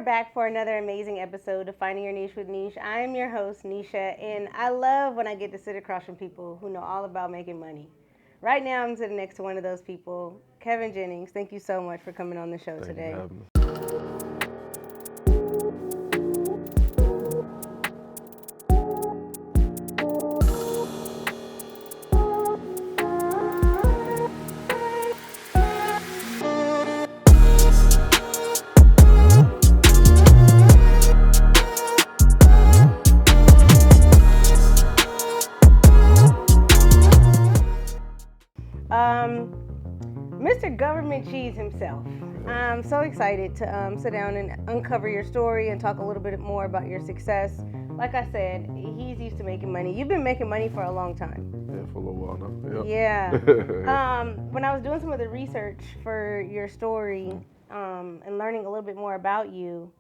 are back for another amazing episode of Finding Your Niche with Neish. I am your host, Nisha, and I love when I get to sit across from people who know all about making money. Right now, I'm sitting next to one of those people, Kevin Jennings. Thank you so much for coming on the show Thank you today. for having me. Mr. Government Cheese himself. I'm so excited to sit down and uncover your story and talk a little bit more about your success. Like I said, he's used to making money. You've been making money for a long time. Yeah, for a little while now. Yep. Yeah. When I was doing some of the research for your story and learning a little bit more about you,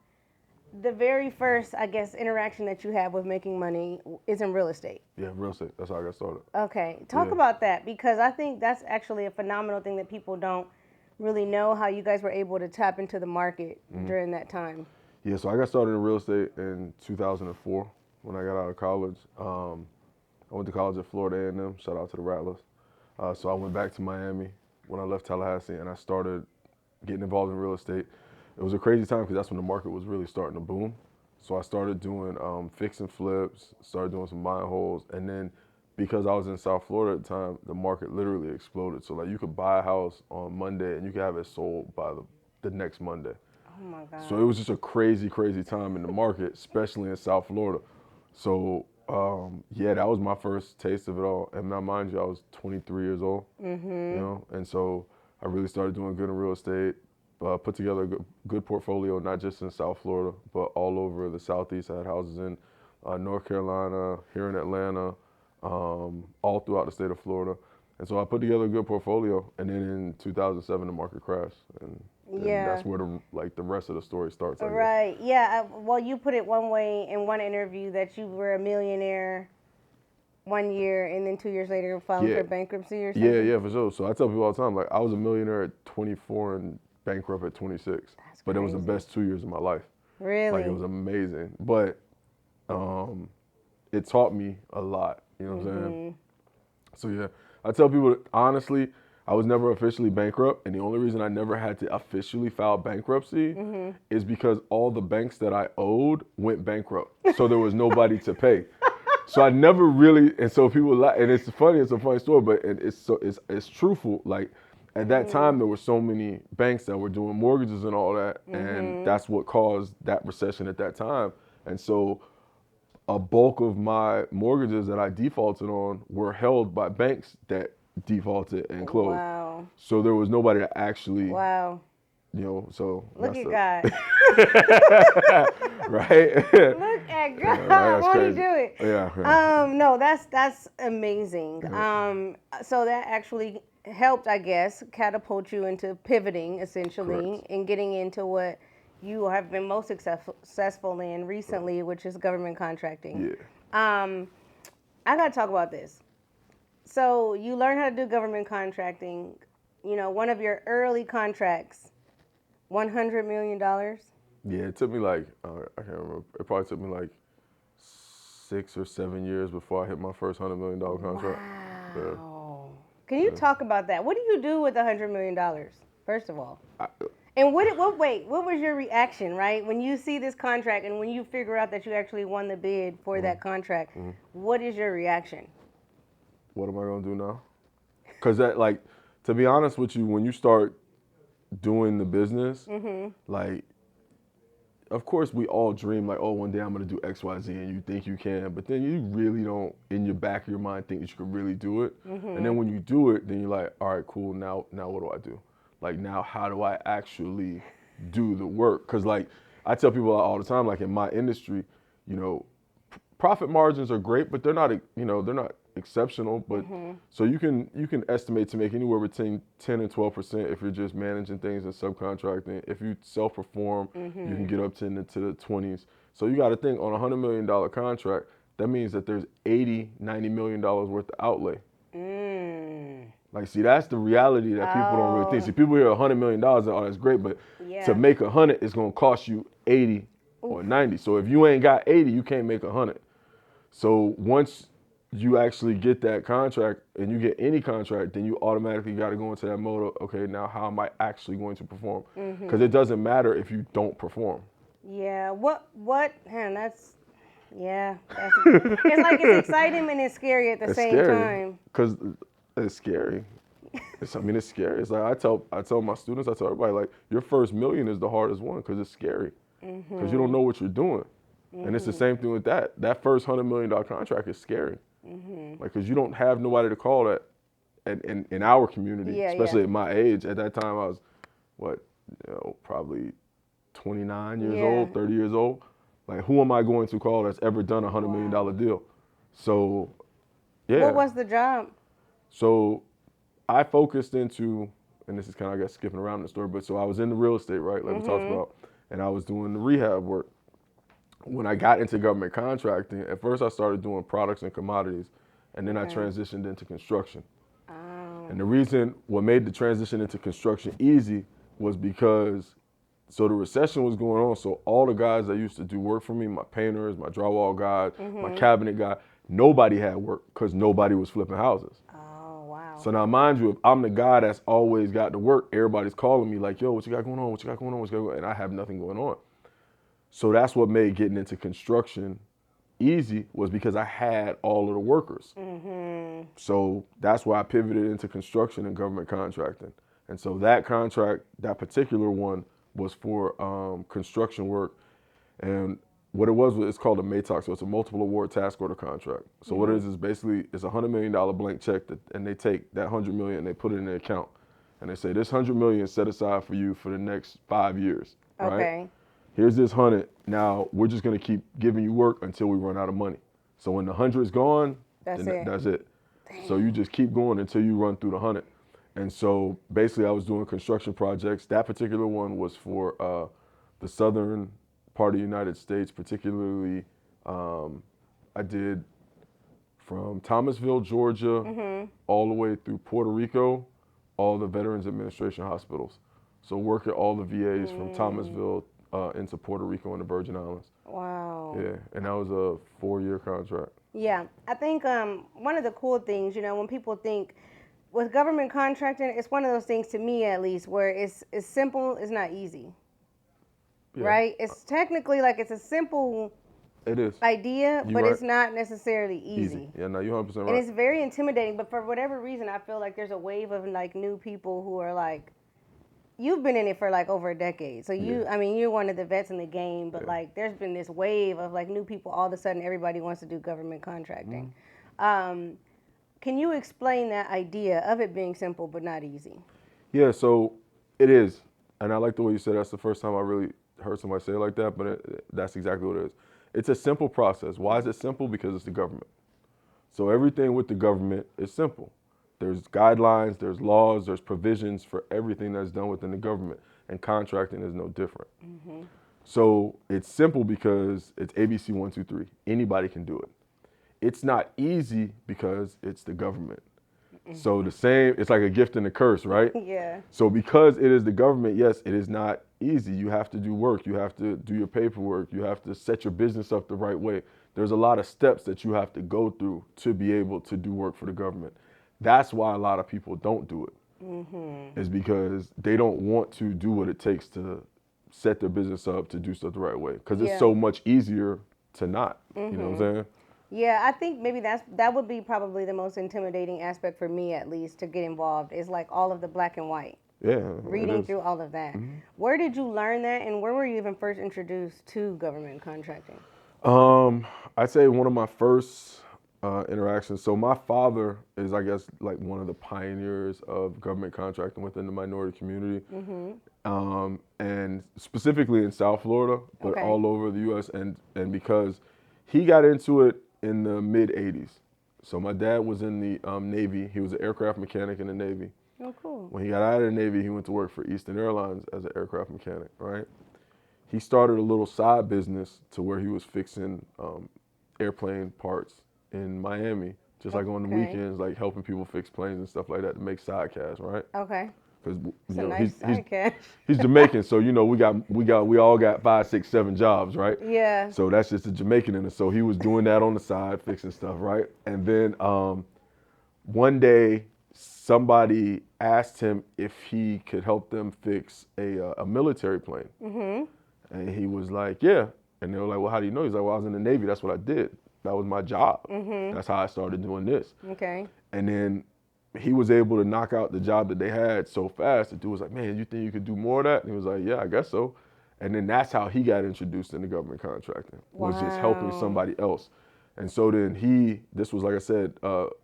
the very first, I guess, interaction that you have with making money is in real estate. Yeah, real estate. That's how I got started. Okay. Talk about that, because I think that's actually a phenomenal thing that people don't really know, how you guys were able to tap into the market during that time. Yeah, so I got started in real estate in 2004 when I got out of college. I went to college at Florida A&M. Shout out to the Rattlers. So I went back to Miami when I left Tallahassee, and I started getting involved in real estate. It was a crazy time because that's when the market was really starting to boom. So I started doing fix and flips, started doing some buy and holds, and then because I was in South Florida at the time, the market literally exploded. So like you could buy a house on Monday and you could have it sold by the next Monday. Oh my God. So it was just a crazy, crazy time in the market, especially in South Florida. So yeah, that was my first taste of it all. And now, mind you, I was 23 years old, you know, and so I really started doing good in real estate. Put together a good portfolio, not just in South Florida, but all over the Southeast. I had houses in North Carolina, here in Atlanta, all throughout the state of Florida. And so I put together a good portfolio, and then in 2007, the market crashed. And that's where the rest of the story starts, I guess. Right. Yeah. Well, you put it one way in one interview that you were a millionaire one year, and then 2 years later filing for bankruptcy or something. Yeah, for sure. So I tell people all the time, like I was a millionaire at 24 and bankrupt at 26. But it was the best 2 years of my life. Really? Like it was amazing. But it taught me a lot. You know what I'm saying? So yeah, I tell people that, honestly, I was never officially bankrupt, and the only reason I never had to officially file bankruptcy is because all the banks that I owed went bankrupt, so there was nobody to pay. So I never really, and so people laugh, and it's funny, it's a funny story, but it's truthful. Like at that time, there were so many banks that were doing mortgages and all that, and that's what caused that recession at that time. And so a bulk of my mortgages that I defaulted on were held by banks that defaulted and closed. Wow. So there was nobody to actually, Wow. you know, so. Look at God. Right? Look at God. Won't he do it? Yeah. No, that's amazing. So that actually helped, I guess, catapult you into pivoting essentially and getting into what you have been most successful in recently, which is government contracting. Yeah. I gotta talk about this. So you learn how to do government contracting. You know, one of your early contracts, $100 million. Yeah, it took me like, I can't remember. It probably took me like 6 or 7 years before I hit my first $100 million contract. Wow. Yeah. Can you talk about that? What do you do with $100 million, first of all? And what was your reaction, right? When you see this contract and when you figure out that you actually won the bid for that contract, what is your reaction? What am I gonna do now? Because that, like, to be honest with you, when you start doing the business, like, of course we all dream like, oh, one day I'm gonna do X, Y, Z, and you think you can, but then you really don't, in your back of your mind, think that you can really do it. And then when you do it, then you're like, all right, cool. Now what do I do? Like, now how do I actually do the work? Because like I tell people all the time, like in my industry, you know, profit margins are great, but they're not, you know, they're not exceptional. But so you can estimate to make anywhere between 10 and 12% if you're just managing things and subcontracting. If you self-perform, you can get up to the 20s. So you got to think, on a $100 million contract, that means that there's $80-90 million worth of outlay. Like, see, that's the reality that people don't really think. See, people hear $100 million and, oh, that's great, but To make 100, it's gonna cost you 80 or 90. So if you ain't got 80, you can't make 100. So once you actually get that contract and you get any contract, then you automatically got to go into that mode of, okay, now how am I actually going to perform? Because it doesn't matter if you don't perform. Yeah. Man, yeah. It's like it's exciting and it's scary at the It's same scary time. because it's scary. It's scary. It's like I tell my students, I tell everybody, like, your first million is the hardest one because it's scary. Because you don't know what you're doing. And it's the same thing with that. That first $100 million contract is scary. Like, because you don't have nobody to call that in our community, Yeah, especially yeah. at my age. At that time, I was, probably 29 years Yeah. old, 30 years old. Like, who am I going to call that's ever done a $100 Wow. million deal? So, yeah. What was the job? So I focused into, and this is kind of, I guess, skipping around the story, but so I was in the real estate, right, like we talked about, and I was doing the rehab work. When I got into government contracting, at first I started doing products and commodities, and then I transitioned into construction. Oh. And the reason what made the transition into construction easy was because, so the recession was going on, so all the guys that used to do work for me, my painters, my drywall guys, my cabinet guy, nobody had work because nobody was flipping houses. Oh, wow. So now, mind you, if I'm the guy that's always got to work, everybody's calling me like, yo, what you got going on? What you got going on? What you got going on? And I have nothing going on. So that's what made getting into construction easy, was because I had all of the workers. So that's why I pivoted into construction and government contracting. And so that contract, that particular one, was for construction work. And what it was, it's called a MATOC, so it's a multiple award task order contract. So what it is basically, it's a $100 million blank check, and they take that $100 million and they put it in their account. And they say, this $100 million is set aside for you for the next 5 years, right? Okay. Here's this 100. Now we're just gonna keep giving you work until we run out of money. So when the 100 is gone, That's then it. that's it. So you just keep going until you run through the 100. And so basically I was doing construction projects. That particular one was for the southern part of the United States, particularly I did from Thomasville, Georgia, all the way through Puerto Rico, all the Veterans Administration hospitals. So work at all the VAs from Thomasville into Puerto Rico and the Virgin Islands. Wow. Yeah, and that was a 4-year contract. Yeah, I think one of the cool things, when people think with government contracting, it's one of those things, to me at least, where it's simple, it's not easy. Yeah. Right? It's technically like it's a simple It is. idea, You but right. it's not necessarily easy. Yeah, no, you're 100% right. And it's very intimidating, but for whatever reason, I feel like there's a wave of like new people who are like, you've been in it for like over a decade. So you're one of the vets in the game, but like there's been this wave of like new people. All of a sudden, everybody wants to do government contracting. Can you explain that idea of it being simple but not easy? Yeah, so it is. And I like the way you said that's the first time I really heard somebody say it like that, but that's exactly what it is. It's a simple process. Why is it simple? Because it's the government. So everything with the government is simple. There's guidelines, there's laws, there's provisions for everything that's done within the government, and contracting is no different. So it's simple because it's ABC 1, 2, 3. Anybody can do it. It's not easy because it's the government. So it's like a gift and a curse, right? Yeah. So because it is the government, yes, it is not easy. You have to do work. You have to do your paperwork. You have to set your business up the right way. There's a lot of steps that you have to go through to be able to do work for the government. That's why a lot of people don't do it. Is because they don't want to do what it takes to set their business up to do stuff the right way. Because it's so much easier to not. You know what I'm saying? Yeah, I think maybe that would be probably the most intimidating aspect for me, at least, to get involved, is like all of the black and white. Yeah. Reading through all of that. Where did you learn that, and where were you even first introduced to government contracting? I'd say one of my first interactions. So my father is, I guess, like one of the pioneers of government contracting within the minority community, and specifically in South Florida, but all over the U.S. And because he got into it in the mid '80s. So my dad was in the Navy. He was an aircraft mechanic in the Navy. Oh, cool. When he got out of the Navy, he went to work for Eastern Airlines as an aircraft mechanic, right? He started a little side business to where he was fixing airplane parts in Miami, just like on the weekends, like helping people fix planes and stuff like that to make side cash, right? Okay. because It's a nice side cash. he's Jamaican, so we all got 5, 6, 7 jobs, right? Yeah. So that's just a Jamaican in us. So he was doing that on the side, fixing stuff, right? And then one day somebody asked him if he could help them fix a military plane, and he was like, yeah. And they were like, well, how do you know? He's like, well, I was in the Navy. That's what I did. That was my job. That's how I started doing this. Okay. And then he was able to knock out the job that they had so fast. The dude was like, man, you think you could do more of that? And he was like, yeah, I guess so. And then that's how he got introduced into government contracting, was just helping somebody else. And so then this was, like I said,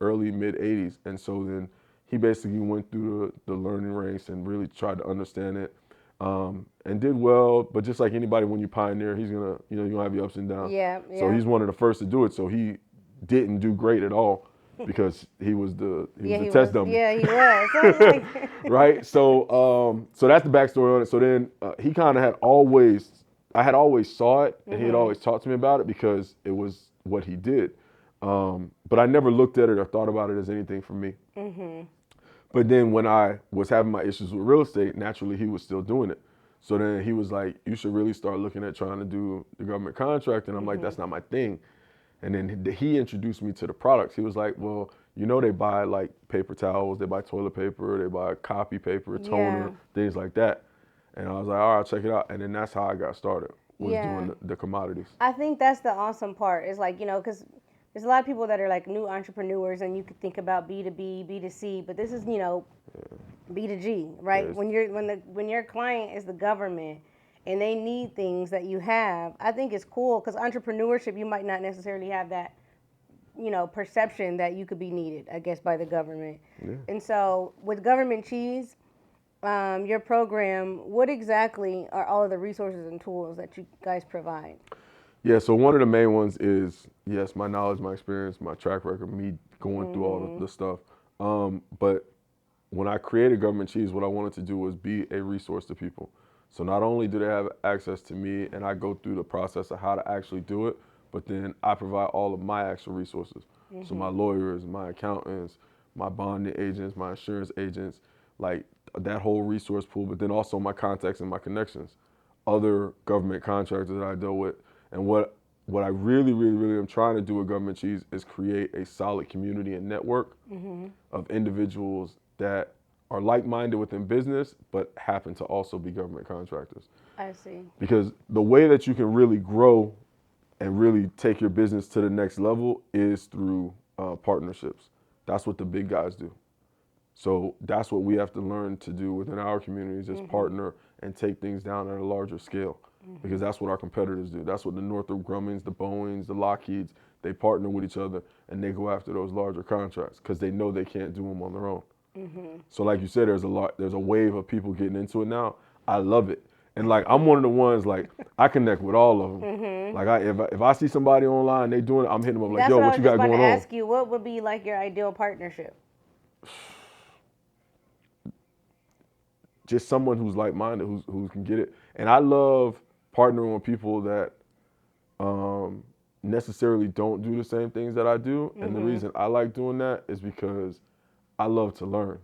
early, mid-'80s. And so then he basically went through the learning ranks and really tried to understand it, and did well. But just like anybody, when you pioneer, he's going to, you're going to have your ups and downs. Yeah. So he's one of the first to do it. So he didn't do great at all, because he was the test dummy. Yeah, he was. Right. So so that's the backstory on it. So then he kind of I had always saw it, and he had always talked to me about it because it was what he did. But I never looked at it or thought about it as anything for me. But then when I was having my issues with real estate, naturally he was still doing it. So then he was like, you should really start looking at trying to do the government contract. And I'm like, that's not my thing. And then he introduced me to the products. He was like, well, they buy like paper towels, they buy toilet paper, they buy copy paper, toner, things like that. And I was like, all right, I'll check it out. And then that's how I got started, was doing the commodities. I think that's the awesome part. Is like, because there's a lot of people that are like new entrepreneurs, and you could think about B2B, B2C, but this is, B2G, right? Yes. When your client is the government and they need things that you have, I think it's cool, because entrepreneurship, you might not necessarily have that, perception that you could be needed, I guess, by the government. Yeah. And so with Government Cheese, your program, what exactly are all of the resources and tools that you guys provide? Yeah, so one of the main ones is, yes, my knowledge, my experience, my track record, me going through all the stuff. But when I created Government Cheese, what I wanted to do was be a resource to people. So not only do they have access to me and I go through the process of how to actually do it, but then I provide all of my actual resources. So my lawyers, my accountants, my bonding agents, my insurance agents, like that whole resource pool, but then also my contacts and my connections, other government contractors that I deal with. And what I really, really, really am trying to do with Government Cheese is create a solid community and network of individuals that are like-minded within business, but happen to also be government contractors. I see. Because the way that you can really grow and really take your business to the next level is through partnerships. That's what the big guys do. So that's what we have to learn to do within our communities, is partner and take things down at a larger scale. Because that's what our competitors do. That's what the Northrop Grummings, the Boeings, the Lockheeds, they partner with each other and they go after those larger contracts because they know they can't do them on their own. So like you said, there's a wave of people getting into it now. I love it. And like, I'm one of the ones, like, I connect with all of them. Like, if I see somebody online, they doing it, I'm hitting them up like, yo, what you got going on? That's what I was about to ask you. What would be like your ideal partnership? Just someone who's like-minded, who can get it. And I love partnering with people that necessarily don't do the same things that I do. And the reason I like doing that is because I love to learn.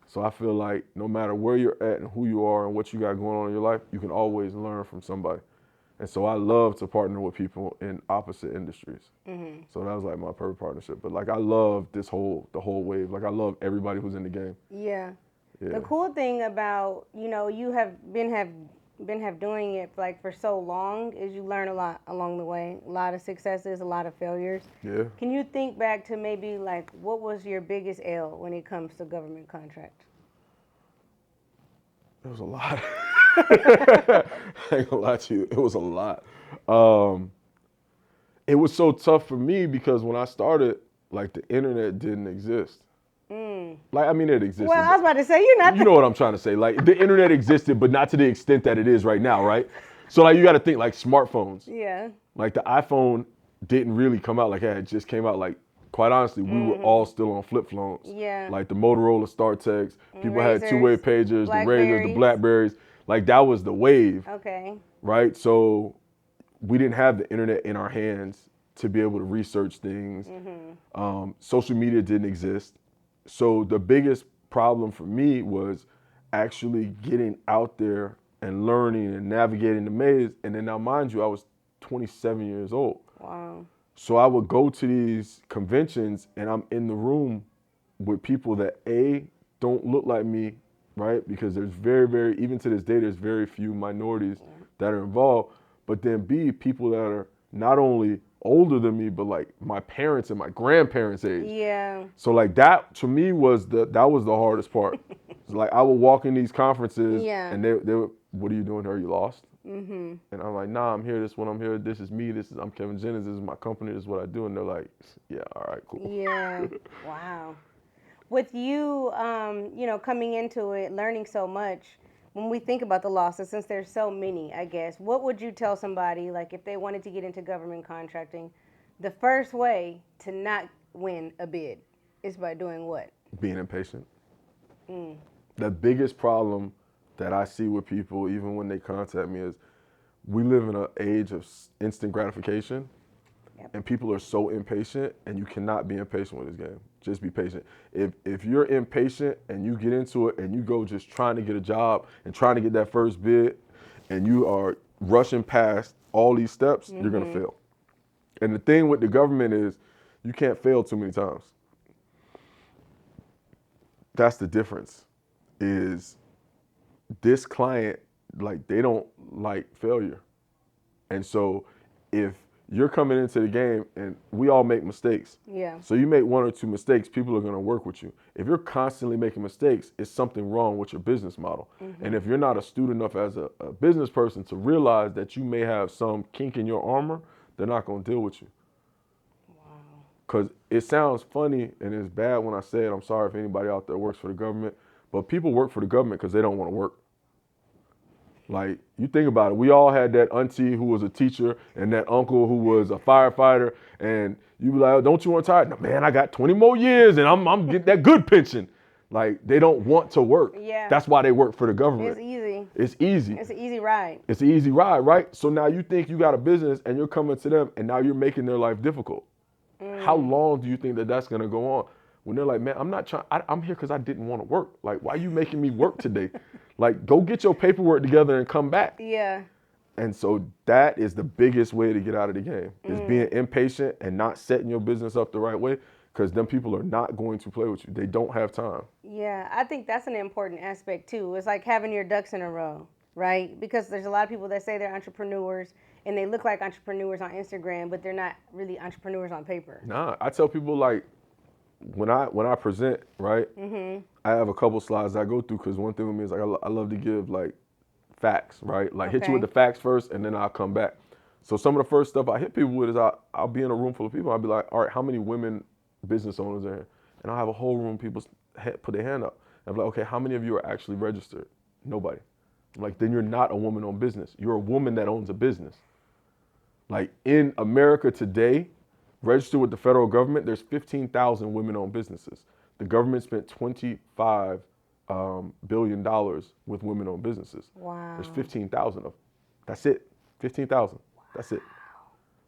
So I feel like no matter where you're at and who you are and what you got going on in your life, you can always learn from somebody. And so I love to partner with people in opposite industries. So that was like my perfect partnership. But like, I love the whole wave. Like, I love everybody who's in the game. Yeah. The cool thing about, you have been doing it like for so long is you learn a lot along the way. A lot of successes, a lot of failures. Yeah. Can you think back to maybe like what was your biggest L when it comes to government contract? It was a lot. I ain't gonna lie to you. It was a lot. It was so tough for me because when I started, like, the internet didn't exist. Like, I mean, it existed. Well, I was about to say, you're not. You know what I'm trying to say. Like, the internet existed, but not to the extent that it is right now, right? So, like, you got to think, like, smartphones. Yeah. Like, the iPhone didn't really come out. Like, it just came out, like, quite honestly, we were all still on flip phones. Yeah. Like, the Motorola StarTex. People Razors, had two-way pagers, the Razors, the Blackberries. Like, that was the wave. Okay. Right? So, we didn't have the internet in our hands to be able to research things. Social media didn't exist. So the biggest problem for me was actually getting out there and learning and navigating the maze. And then now, mind you, I was 27 years old. Wow. So I would go to these conventions and I'm in the room with people that don't look like me, right? Because there's very, even to this day, there's very few minorities that are involved. But then B, people that are not only older than me, but like my parents and my grandparents' age. Yeah. So like that to me was the hardest part. It's like I would walk in these conferences and they were, what are you doing here? Are you lost? Mm-hmm. And I'm like, nah, I'm here. This is what I'm here. This is me. I'm Kevin Jennings. This is my company. This is what I do. And they're like, yeah, all right, cool. Yeah. Wow. With you, coming into it, learning so much, when we think about the losses, since there's so many, I guess, what would you tell somebody, like if they wanted to get into government contracting, the first way to not win a bid is by doing what? Being impatient. The biggest problem that I see with people, even when they contact me, is we live in an age of instant gratification. Yep. And people are so impatient, and you cannot be impatient with this game. Just be patient. If you're impatient and you get into it and you go just trying to get a job and trying to get that first bid, and you are rushing past all these steps, you're gonna fail. And the thing with the government is you can't fail too many times. That's the difference. Is this client, like, they don't like failure. And so if you're coming into the game, and we all make mistakes. Yeah. So you make one or two mistakes, people are going to work with you. If you're constantly making mistakes, it's something wrong with your business model. And if you're not astute enough as a business person to realize that you may have some kink in your armor, they're not going to deal with you. Wow. Because it sounds funny and it's bad when I say it. I'm sorry if anybody out there works for the government, but people work for the government because they don't want to work. Like, you think about it, we all had that auntie who was a teacher and that uncle who was a firefighter, and you be like, oh, don't you want to retire? No, man, I got 20 more years and I'm getting that good pension. Like, they don't want to work. Yeah. That's why they work for the government. It's easy. It's easy. It's an easy ride. It's an easy ride, right? So now you think you got a business and you're coming to them and now you're making their life difficult. How long do you think that that's going to go on? When they're like, man, I'm not trying, I'm here because I didn't want to work. Like, why are you making me work today? Like, go get your paperwork together and come back. Yeah. And so that is the biggest way to get out of the game, is being impatient and not setting your business up the right way, because them people are not going to play with you. They don't have time. Yeah, I think that's an important aspect too. It's like having your ducks in a row, right? Because there's a lot of people that say they're entrepreneurs and they look like entrepreneurs on Instagram, but they're not really entrepreneurs on paper. Nah, I tell people, like, when I present, right, I have a couple slides I go through, because one thing with me is, like, I love to give, like, facts, right? Like, hit you with the facts first, and then I'll come back. So some of the first stuff I hit people with is I'll be in a room full of people. I'll be like, all right, how many women business owners are here? And I'll have a whole room of people put their hand up. And I'm like, okay, how many of you are actually registered? Nobody. I'm like, then you're not a woman-owned business. You're a woman that owns a business. Like, in America today, registered with the federal government, there's 15,000 women-owned businesses. The government spent $25 billion with women-owned businesses. Wow. There's 15,000 of them. That's it. 15,000. Wow. That's it.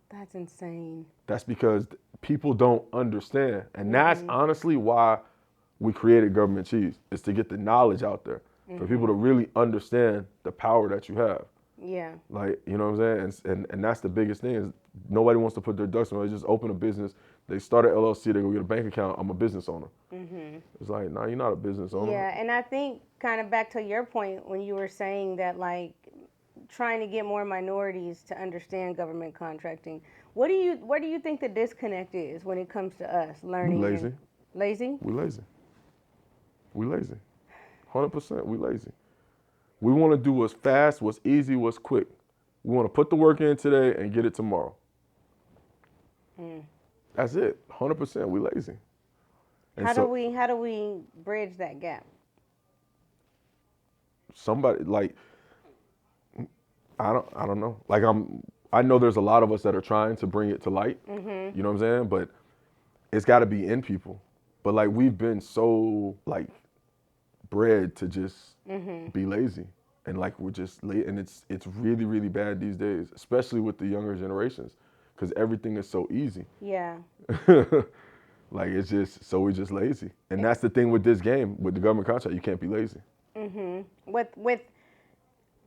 That's insane. That's because people don't understand. And that's honestly why we created Government Cheese, is to get the knowledge out there for people to really understand the power that you have. Yeah. Like, you know what I'm saying? And that's the biggest thing, is nobody wants to put their ducks in a row. They just open a business. They start an LLC. They go get a bank account. I'm a business owner. It's like, nah, you're not a business owner. Yeah, and I think kind of back to your point when you were saying that, like, trying to get more minorities to understand government contracting. Where do you think the disconnect is when it comes to us learning? We lazy. Lazy? We lazy. We lazy. 100%. We lazy. We want to do what's fast, what's easy, what's quick. We want to put the work in today and get it tomorrow. That's it. 100%. We lazy. And how do we bridge that gap? Somebody, like, I don't know. Like, I know there's a lot of us that are trying to bring it to light. You know what I'm saying? But it's got to be in people. But, like, we've been so, like, bred to just be lazy, and, like, we're just late, and it's really, really bad these days, especially with the younger generations, because everything is so easy. Yeah. Like it's just so we're just lazy, and that's the thing with this game with the government contract. You can't be lazy.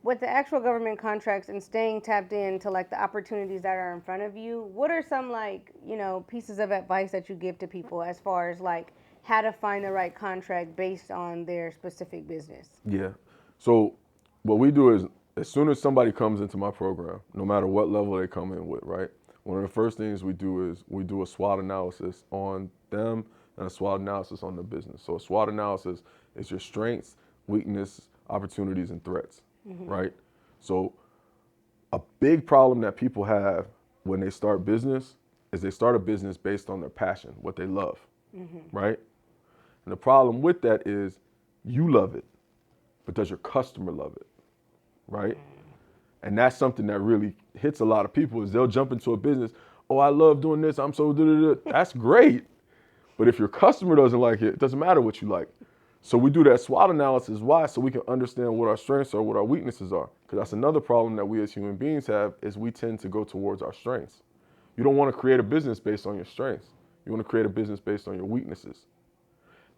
With the actual government contracts and staying tapped into like the opportunities that are in front of you, what are some like, pieces of advice that you give to people as far as like how to find the right contract based on their specific business? Yeah. So what we do is as soon as somebody comes into my program, no matter what level they come in with, right? One of the first things we do is we do a SWOT analysis on them and a SWOT analysis on the business. So a SWOT analysis is your strengths, weakness, opportunities, and threats, right? So a big problem that people have when they start business is they start a business based on their passion, what they love, right? And the problem with that is you love it, but does your customer love it, right? And that's something that really hits a lot of people is they'll jump into a business, oh, I love doing this, I'm so da-da-da. That's great. But if your customer doesn't like it, it doesn't matter what you like. So we do that SWOT analysis. Why? So we can understand what our strengths are, what our weaknesses are. Because that's another problem that we as human beings have is we tend to go towards our strengths. You don't want to create a business based on your strengths. You want to create a business based on your weaknesses.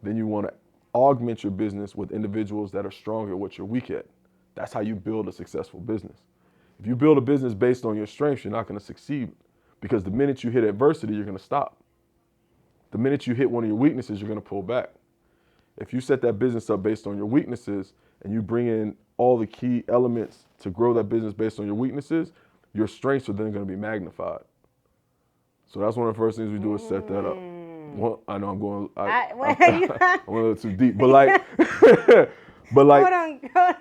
Then you want to augment your business with individuals that are strong at what you're weak at. That's how you build a successful business. If you build a business based on your strengths, you're not going to succeed because the minute you hit adversity, you're going to stop. The minute you hit one of your weaknesses, you're going to pull back. If you set that business up based on your weaknesses and you bring in all the key elements to grow that business based on your weaknesses, your strengths are then going to be magnified. So that's one of the first things we do is set that up. Well, I know I'm going. I'm a little too deep, but like, but like. Hold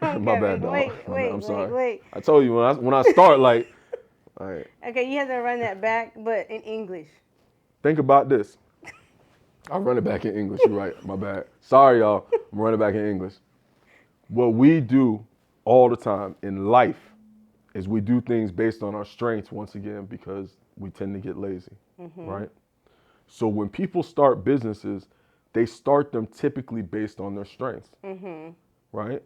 on, My Kevin. bad, dog. Wait, I'm sorry. wait. I told you when I start, like, all right. Okay, you have to run that back, but in English. Think about this. I'll run it back in English. You're right. My bad. Sorry, y'all. I'm running back in English. What we do all the time in life is we do things based on our strengths once again because we tend to get lazy, right? So when people start businesses, they start them typically based on their strengths, right?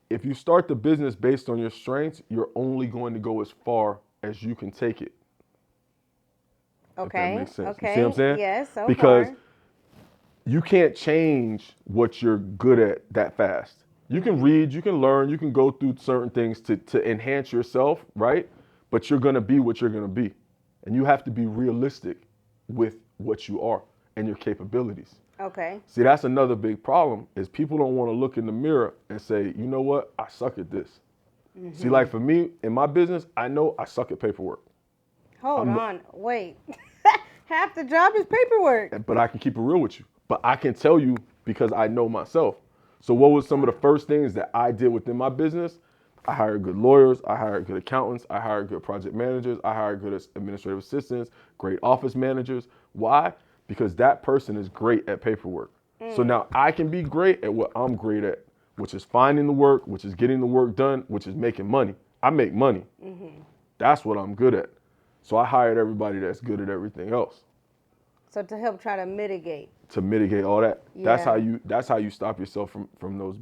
If you start the business based on your strengths, you're only going to go as far as you can take it. Okay. If that makes sense. Okay. You see what I'm saying? Yes. So because far. you can't change what you're good at that fast. You can read, you can learn, you can go through certain things to enhance yourself, right? But you're going to be what you're going to be. And you have to be realistic with what you are and your capabilities. Okay. See, that's another big problem is people don't want to look in the mirror and say, you know what, I suck at this. See, like for me, in my business, I know I suck at paperwork. Hold on, wait. Half the job is paperwork. But I can keep it real with you. But I can tell you because I know myself. So what was some of the first things that I did within my business? I hired good lawyers, I hired good accountants, I hired good project managers, I hired good administrative assistants, great office managers. Why? Because that person is great at paperwork. So now I can be great at what I'm great at, which is finding the work, which is getting the work done, which is making money. I make money. That's what I'm good at. So I hired everybody that's good at everything else. So to help try to mitigate. To mitigate all that. Yeah. That's how you stop yourself from those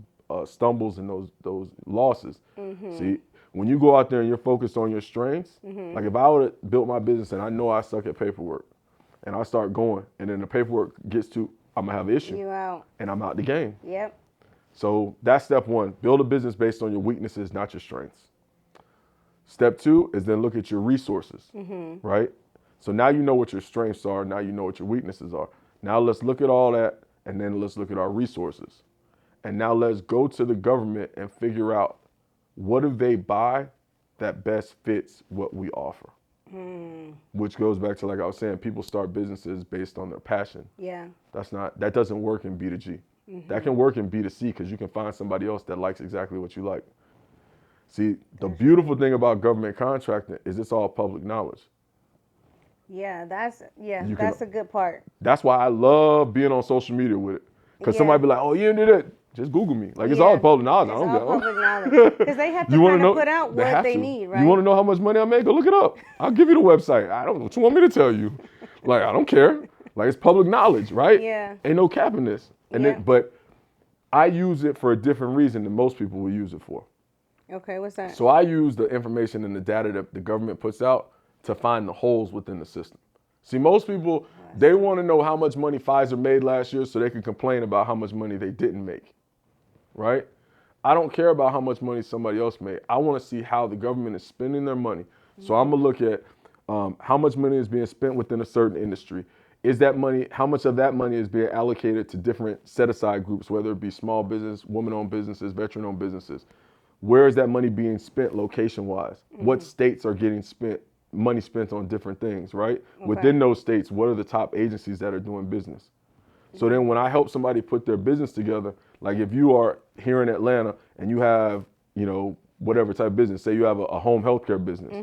stumbles and those losses. See, when you go out there and you're focused on your strengths, like if I would have built my business and I know I suck at paperwork, and I start going, and then the paperwork gets to, I'm gonna have an issue. You out. And I'm out the game. Yep. So that's step one. Build a business based on your weaknesses, not your strengths. Step two is then look at your resources, right? So now you know what your strengths are. Now you know what your weaknesses are. Now let's look at all that, and then let's look at our resources. And now let's go to the government and figure out what do they buy that best fits what we offer. Which goes back to, like I was saying, people start businesses based on their passion. Yeah. That doesn't work in B2G. That can work in B2C because you can find somebody else that likes exactly what you like. See, the beautiful thing about government contracting is it's all public knowledge. Yeah, that's a good part. That's why I love being on social media with it. Because somebody be like, oh, you didn't do that. Just Google me. Like, it's all public knowledge. It's I don't all get public knowledge. Because they have to kind of put out what they need, right? You want to know how much money I make? Go look it up. I'll give you the website. I don't know what you want me to tell you. Like, I don't care. Like, it's public knowledge, right? Yeah. Ain't no cap in this. But I use it for a different reason than most people will use it for. Okay, what's that? So I use the information and the data that the government puts out to find the holes within the system. See, most people, they want to know how much money Pfizer made last year so they can complain about how much money they didn't make, right? I don't care about how much money somebody else made. I want to see how the government is spending their money. So I'm going to look at how much money is being spent within a certain industry. Is that money, how much of that money is being allocated to different set-aside groups, whether it be small business, women-owned businesses, veteran-owned businesses? Where is that money being spent location-wise? What states are getting money spent on different things, right? Okay. Within those states, what are the top agencies that are doing business? So then when I help somebody put their business together, like if you are here in Atlanta and you have, whatever type of business, say you have a home healthcare business,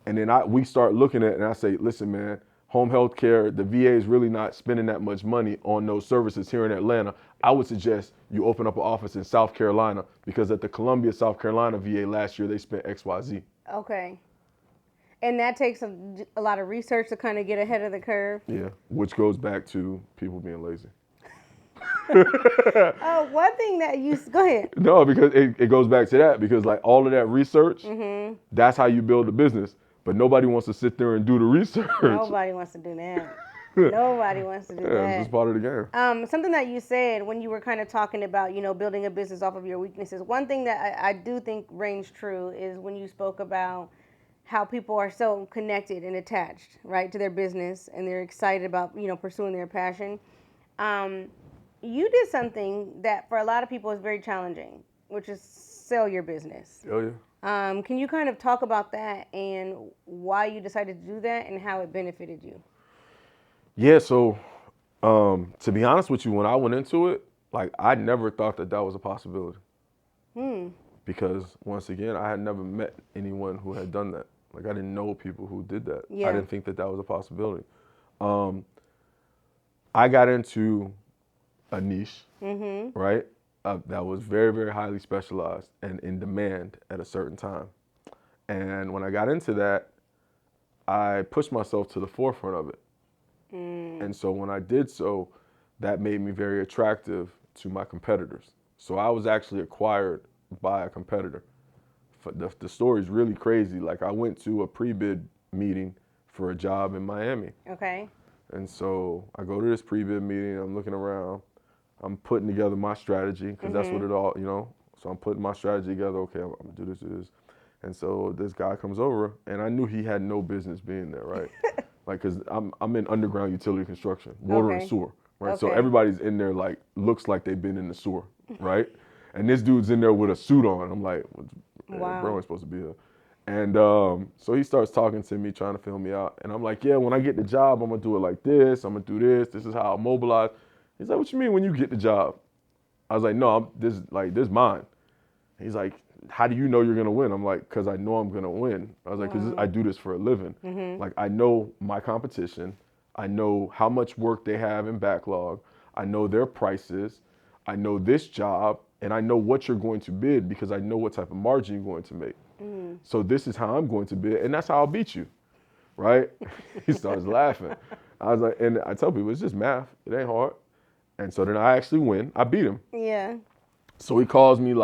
and then we start looking at it and I say, listen, man, home healthcare, the VA is really not spending that much money on those services here in Atlanta. I would suggest you open up an office in South Carolina because at the Columbia, South Carolina VA last year, they spent XYZ. Okay. And that takes a lot of research to kind of get ahead of the curve. Yeah, which goes back to people being lazy. Oh, one thing that go ahead. No, because it goes back to that because like all of that research, that's how you build a business. But nobody wants to sit there and do the research. Nobody wants to do that. Nobody wants to do that. It's just part of the game. Something that you said when you were kind of talking about, building a business off of your weaknesses. One thing that I do think rings true is when you spoke about how people are so connected and attached, right, to their business, and they're excited about, pursuing their passion. You did something that for a lot of people is very challenging, which is sell your business. Oh yeah. Can you kind of talk about that and why you decided to do that and how it benefited you? Yeah, so to be honest with you, when I went into it, like I never thought that was a possibility. Because once again, I had never met anyone who had done that. Like I didn't know people who did that. Yeah. I didn't think that was a possibility. I got into a niche, right? That was very, very highly specialized and in demand at a certain time. And when I got into that, I pushed myself to the forefront of it. And so when I did so, that made me very attractive to my competitors. So I was actually acquired by a competitor. The story's really crazy. Like I went to a pre-bid meeting for a job in Miami. Okay. And so I go to this pre-bid meeting, I'm looking around, I'm putting together my strategy, because that's what it all, So I'm putting my strategy together, okay, I'm gonna do this. And so this guy comes over, and I knew he had no business being there, right? Like, cause I'm in underground utility construction, water and sewer, right? Okay. So everybody's in there like, looks like they've been in the sewer, right? And this dude's in there with a suit on. I'm like, Wow. bro, I'm supposed to be here. And so he starts talking to me, trying to fill me out. And I'm like, yeah, when I get the job, I'm gonna do it like this. I'm gonna do this. This is how I'll mobilize. He's like, what you mean when you get the job? I was like, no, this is mine. He's like, how do you know you're gonna win? I'm like, because I know I'm gonna win. I was like, because I do this for a living. Like, I know my competition. I know how much work they have in backlog. I know their prices. I know this job, and I know what you're going to bid because I know what type of margin you're going to make. So this is how I'm going to bid, and that's how I'll beat you, right? He starts laughing. I was like, and I tell people, it's just math. It ain't hard. And so then I actually win. I beat him. Yeah. So he calls me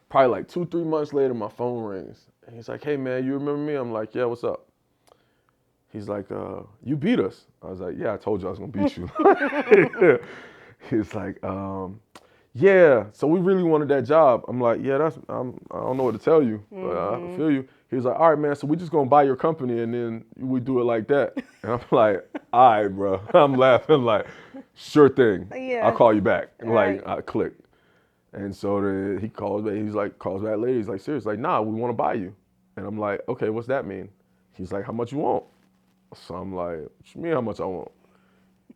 probably 2-3 months later, my phone rings. And he's like, hey man, you remember me? I'm like, yeah, what's up? He's like, you beat us. I was like, yeah, I told you I was gonna beat you. He's like, yeah, so we really wanted that job. I'm like, yeah, I don't know what to tell you, but I feel you. He was like, all right, man, so we just gonna buy your company and then we do it like that. And I'm like, all right, bro. I'm laughing like, sure thing. Yeah. I'll call you back. Right. Like, I clicked. And so then he calls back. Calls back later. He's like, serious? Like, nah, we want to buy you. And I'm like, okay, what's that mean? He's like, how much you want? So I'm like, what you mean how much I want?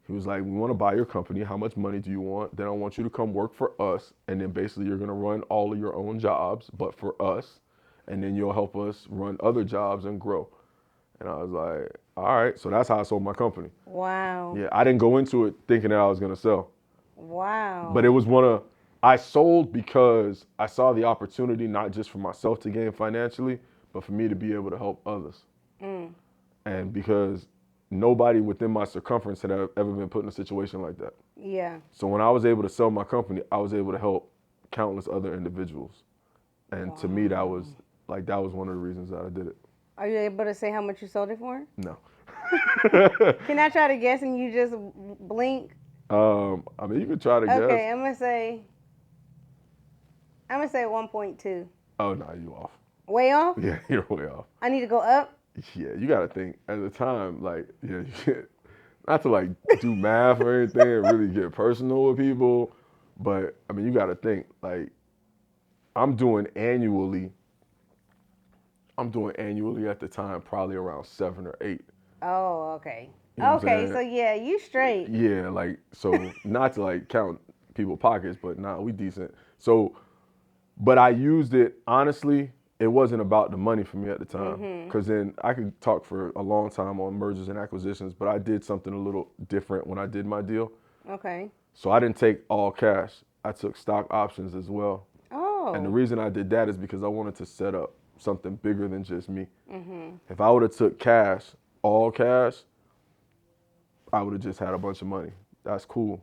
He was like, we want to buy your company. How much money do you want? Then I want you to come work for us. And then basically you're going to run all of your own jobs, but for us. And then you'll help us run other jobs and grow. And I was like, all right. So that's how I sold my company. Wow. Yeah, I didn't go into it thinking that I was going to sell. Wow. But it was I sold because I saw the opportunity, not just for myself to gain financially, but for me to be able to help others. And because nobody within my circumference had ever been put in a situation like that. Yeah. So when I was able to sell my company, I was able to help countless other individuals. And to me, that was one of the reasons that I did it. Are you able to say how much you sold it for? No. Can I try to guess and you just blink? I mean, you could try to guess. Okay, I'm gonna say 1.2. Oh no, you off. Way off? Yeah, you're way off. I need to go up? Yeah, you gotta think at the time, like, yeah, not to like do math or anything and really get personal with people, but I mean, you gotta think like I'm doing annually. I'm doing annually at the time probably around 7 or 8. Oh, okay. You know what I'm Okay, saying? so yeah, you straight. Yeah, like so not to like count people pockets, but nah, we decent. So, but I used it honestly. It wasn't about the money for me at the time, because then I could talk for a long time on mergers and acquisitions, but I did something a little different when I did my deal. Okay. So I didn't take all cash. I took stock options as well. And the Oh. reason I did that is because I wanted to set up something bigger than just me. If I would have took cash, all cash, I would have just had a bunch of money. That's cool.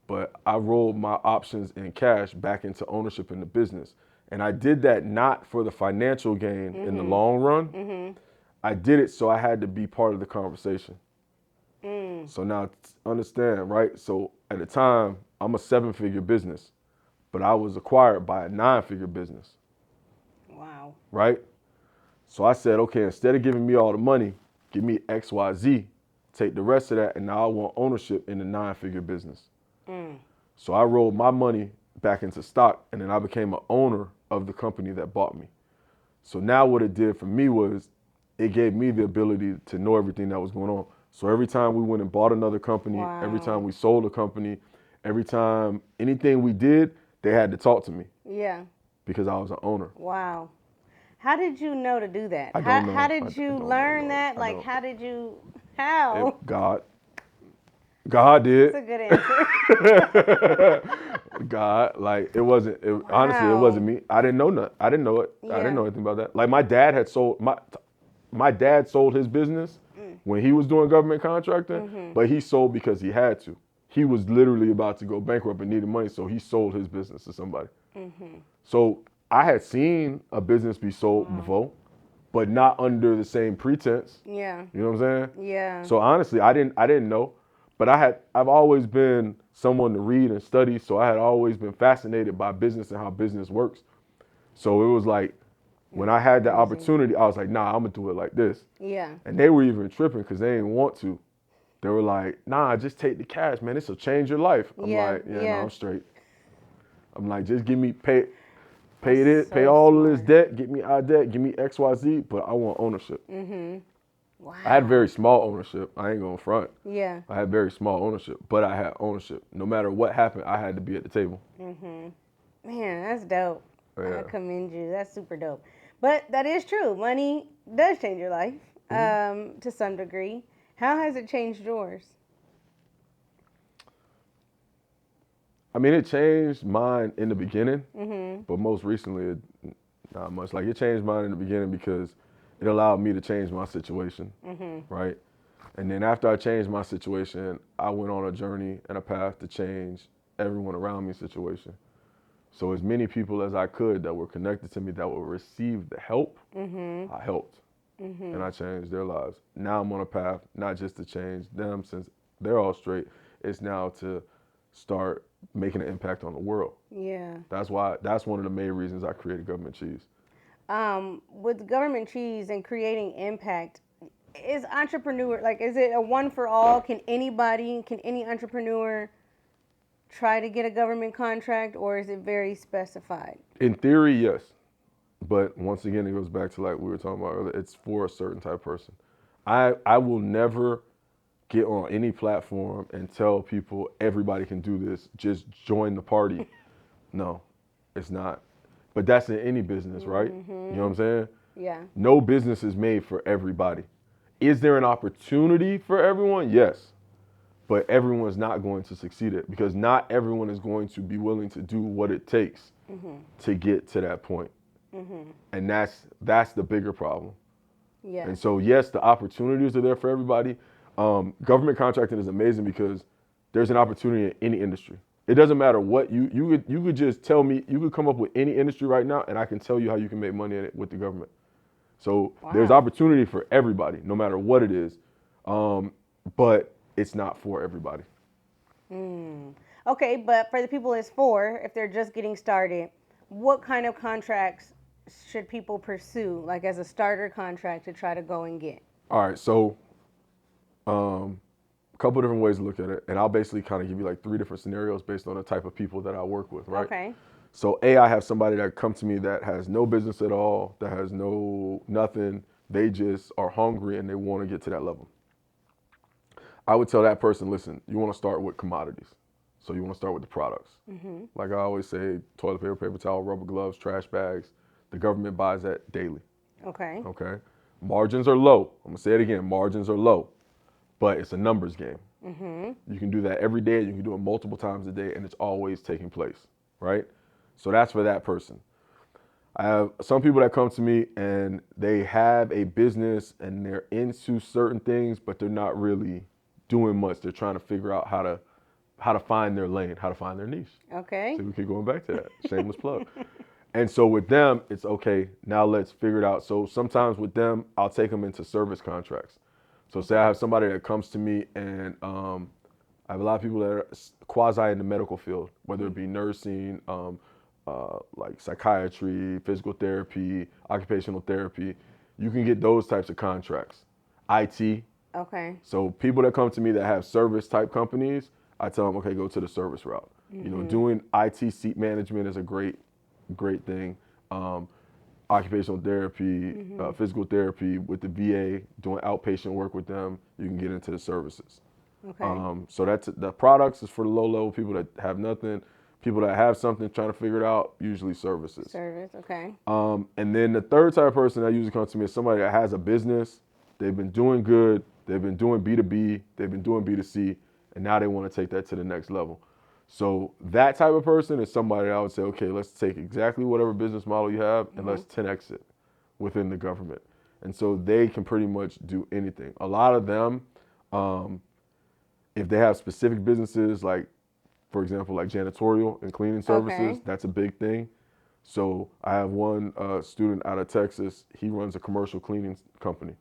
But I rolled my options in cash back into ownership in the business. And I did that not for the financial gain in the long run. I did it so I had to be part of the conversation. So now understand, right? So at the time, I'm a 7-figure business, but I was acquired by a 9-figure business, Wow. right? So I said, okay, instead of giving me all the money, give me XYZ, take the rest of that, and now I want ownership in the 9-figure business. So I rolled my money back into stock, and then I became an owner of the company that bought me. So now what it did for me was it gave me the ability to know everything that was going on. So every time we went and bought another company, every Wow. time we sold a company, every time anything we did, they had to talk to me Yeah. because I was an owner. Wow. How did you know to do that? I How don't know. how I did you don't know, learn Lord. that? I Like don't. how did you how? God. God did. That's a good answer. God, like it wasn't. Honestly, it Wow. wasn't me. I didn't know nothing. I didn't know it. I didn't Yeah. know anything about that. Like my dad had sold my dad sold his business when he was doing government contracting, but he sold because he had to. He was literally about to go bankrupt and needed money, so he sold his business to somebody. So I had seen a business be sold before, but not under the same pretense. Yeah. You know what I'm saying? Yeah. So honestly, I didn't know, but I've always been someone to read and study, so I had always been fascinated by business and how business works. So it was like when I had the Crazy. opportunity, I was like, nah, I'm gonna do it like this. Yeah. And they were even tripping because they didn't want to. They were like, nah, just take the cash, man. This will change your life. I'm Yeah, like, yeah, yeah. no, I'm straight. I'm like, just give me pay That's it, pay so all of this smart. debt, get me out of debt, give me XYZ, but I want ownership. Wow. I had very small ownership. I ain't gonna front. Yeah. I had very small ownership, but I had ownership. No matter what happened, I had to be at the table. Man, that's dope. Yeah. I commend you. That's super dope. But that is true. Money does change your life to some degree. How has it changed yours? I mean, it changed mine in the beginning, but most recently, not much. Like, it changed mine in the beginning because it allowed me to change my situation, right? And then after I changed my situation, I went on a journey and a path to change everyone around me's situation. So as many people as I could that were connected to me that would receive the help, I helped. And I changed their lives. Now I'm on a path, not just to change them since they're all straight, it's now to start making an impact on the world. Yeah. That's one of the main reasons I created Government Cheese. With government cheese and creating impact, is entrepreneur like is it a one for all? Can any entrepreneur try to get a government contract, or is it very specified? In theory, yes. But once again, it goes back to like we were talking about earlier, it's for a certain type of person. I will never get on any platform and tell people everybody can do this, just join the party. No, it's not. But that's in any business, right? You know what I'm saying? Yeah. No business is made for everybody. Is there an opportunity for everyone? Yes. But everyone's not going to succeed at it because not everyone is going to be willing to do what it takes to get to that point. And that's the bigger problem. Yeah. And so, yes, the opportunities are there for everybody. Government contracting is amazing because there's an opportunity in any industry. It doesn't matter what you could just tell me, you could come up with any industry right now and I can tell you how you can make money in it with the government. So there's Wow. opportunity for everybody, no matter what it is. But it's not for everybody. Okay, but for the people it's for, if they're just getting started, what kind of contracts should people pursue, like as a starter contract to try to go and get? All right, so a couple different ways to look at it, and I'll basically kind of give you like three different scenarios based on the type of people that I work with, right? Okay. So I have somebody that come to me that has no business at all, that has no nothing. They just are hungry and they want to get to that level. I would tell that person, listen, you want to start with commodities. So you want to start with the products. Like I always say, toilet paper, paper towel, rubber gloves, trash bags. The government buys that daily. Okay. Okay. Margins are low. I'm gonna say it again. Margins are low, but it's a numbers game. You can do that every day. You can do it multiple times a day, and it's always taking place, right? So that's for that person. I have some people that come to me and they have a business and they're into certain things, but they're not really doing much. They're trying to figure out how to find their lane, how to find their niche. Okay. So we keep going back to that. Shameless plug. And so with them, it's okay, now let's figure it out. So sometimes with them, I'll take them into service contracts. So say I have somebody that comes to me and I have a lot of people that are quasi in the medical field, whether it be nursing, like psychiatry, physical therapy, occupational therapy. You can get those types of contracts. IT. Okay. So people that come to me that have service type companies, I tell them, okay, go to the service route. You know, doing IT seat management is a great thing. Occupational therapy, physical therapy with the VA, doing outpatient work with them, you can get into the services. Okay. So that's the products is for the low level people that have nothing. People that have something trying to figure it out, usually services. Service. Okay. And then the third type of person that usually comes to me is somebody that has a business. They've been doing good. They've been doing B2B. They've been doing B2C. And now they want to take that to the next level. So that type of person is somebody that I would say, okay, let's take exactly whatever business model you have and let's 10x it within the government. And so they can pretty much do anything. A lot of them, if they have specific businesses, like, for example, like janitorial and cleaning services, Okay. that's a big thing. So I have one student out of Texas. He runs a commercial cleaning company.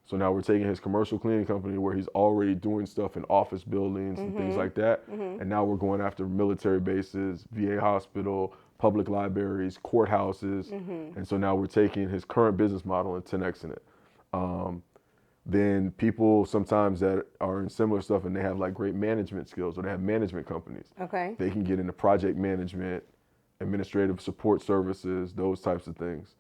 So now we're taking his commercial cleaning company where he's already doing stuff in office buildings and things like that. And now we're going after military bases, VA hospital, public libraries, courthouses. And so now we're taking his current business model and 10xing it. Then people sometimes that are in similar stuff and they have like great management skills or they have management companies. Okay. They can get into project management, administrative support services, those types of things.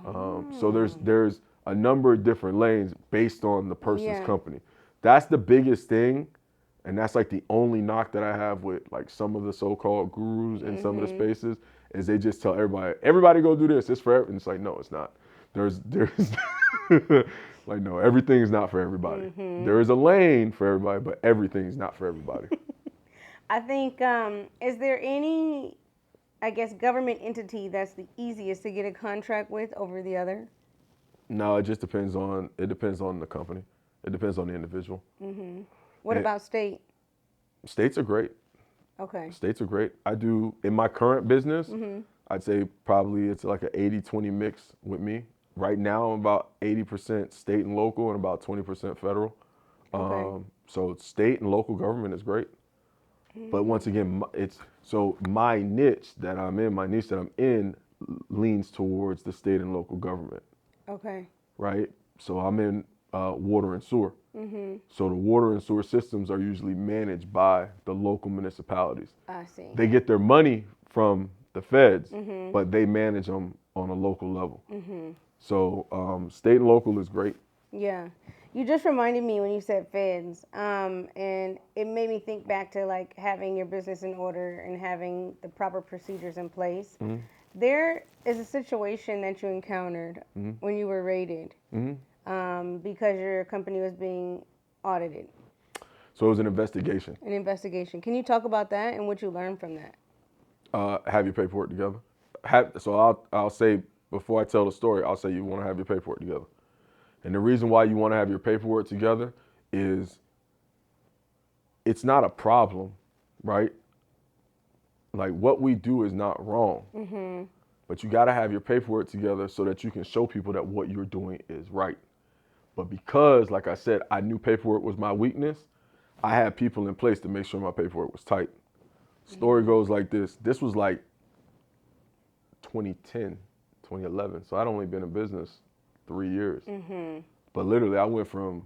So there's a number of different lanes based on the person's Yeah. company. That's the biggest thing, and that's like the only knock that I have with like some of the so-called gurus in some of the spaces is they just tell everybody go do this. It's for and it's like no, it's not. There's like no, everything's not for everybody. There is a lane for everybody, but everything's not for everybody. I think, is there any, I guess, government entity that's the easiest to get a contract with over the other? No, it just depends on the company. It depends on the individual. What And about state? states are great. Okay. States are great. I do in my current business, I'd say probably it's like an 80-20 mix with me. Right now I'm about 80% state and local and about 20% federal. Okay. So state and local government is great. But once again, it's so my niche that I'm in, my niche that I'm in leans towards the state and local government. Okay. Right? So I'm in water and sewer. So the water and sewer systems are usually managed by the local municipalities. I see. They get their money from the feds, but they manage them on a local level. So state and local is great. Yeah. You just reminded me when you said feds, and it made me think back to like having your business in order and having the proper procedures in place. There is a situation that you encountered when you were raided because your company was being audited. So it was an investigation. An investigation. Can you talk about that and what you learned from that? Have your paperwork together. So I'll say before I tell the story, I'll say you want to have your paperwork together. And the reason why you want to have your paperwork together is it's not a problem, right? Like what we do is not wrong. But you got to have your paperwork together so that you can show people that what you're doing is right. But because, like I said, I knew paperwork was my weakness, I had people in place to make sure my paperwork was tight. Story goes like this. This was like 2010, 2011. So I'd only been in business 3 years. But literally, I went from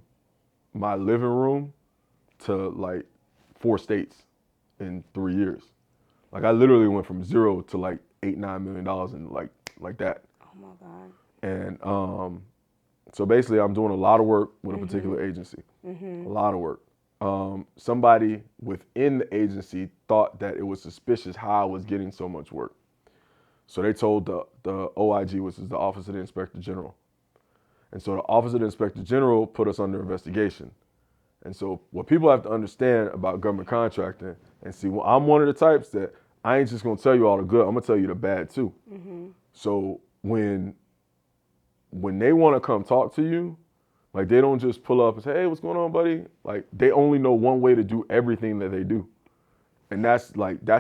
my living room to like 4 states in 3 years. Like I literally went from zero to like $8-9 million and like that. Oh my God. And so basically, I'm doing a lot of work with a particular agency. A lot of work. Somebody within the agency thought that it was suspicious how I was getting so much work. So they told the OIG, which is the Office of the Inspector General. And so the Office of the Inspector General put us under investigation. And so what people have to understand about government contracting, and see, well, I'm one of the types that I ain't just gonna tell you all the good, I'm gonna tell you the bad too. So when they wanna come talk to you, like they don't just pull up and say, hey, what's going on, buddy? Like they only know one way to do everything that they do. And that's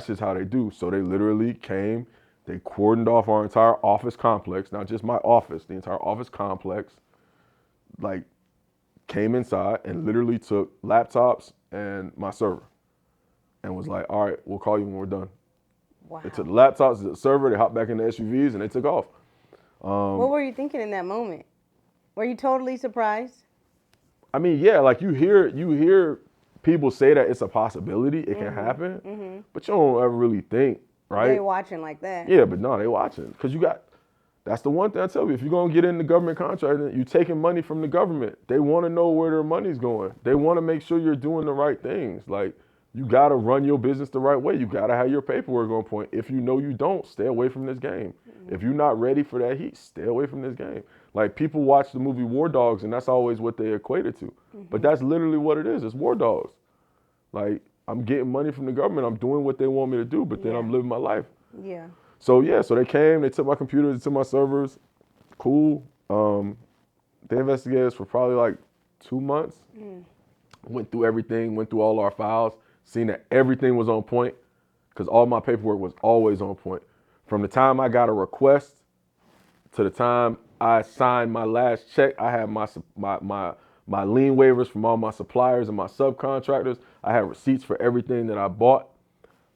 just how they do. So they literally came, they cordoned off our entire office complex, not just my office, the entire office complex, like came inside and literally took laptops and my server and was like, all right, we'll call you when we're done. Wow. They took the laptops, the server, they hopped back in the SUVs and they took off. What were you thinking in that moment? Were you totally surprised? I mean, yeah, like you hear people say that it's a possibility, it can happen, but you don't ever really think, right? They watching like that. Yeah, but no, they watching. Because that's the one thing I tell you, if you're going to get into government contracting, you're taking money from the government. They want to know where their money's going. They want to make sure you're doing the right things. Like, you got to run your business the right way. You got to have your paperwork on point. If you know you don't, stay away from this game. If you're not ready for that heat, stay away from this game. Like, people watch the movie War Dogs, and that's always what they equate it to. But that's literally what it is. It's War Dogs. Like, I'm getting money from the government. I'm doing what they want me to do, but then I'm living my life. Yeah. So, yeah, so they came. They took my computers, they took my servers. Cool. They investigated us for probably like 2 months. Went through everything, went through all our files, seen that everything was on point because all my paperwork was always on point. From the time I got a request to the time I signed my last check, I had my lien waivers from all my suppliers and my subcontractors. I had receipts for everything that I bought.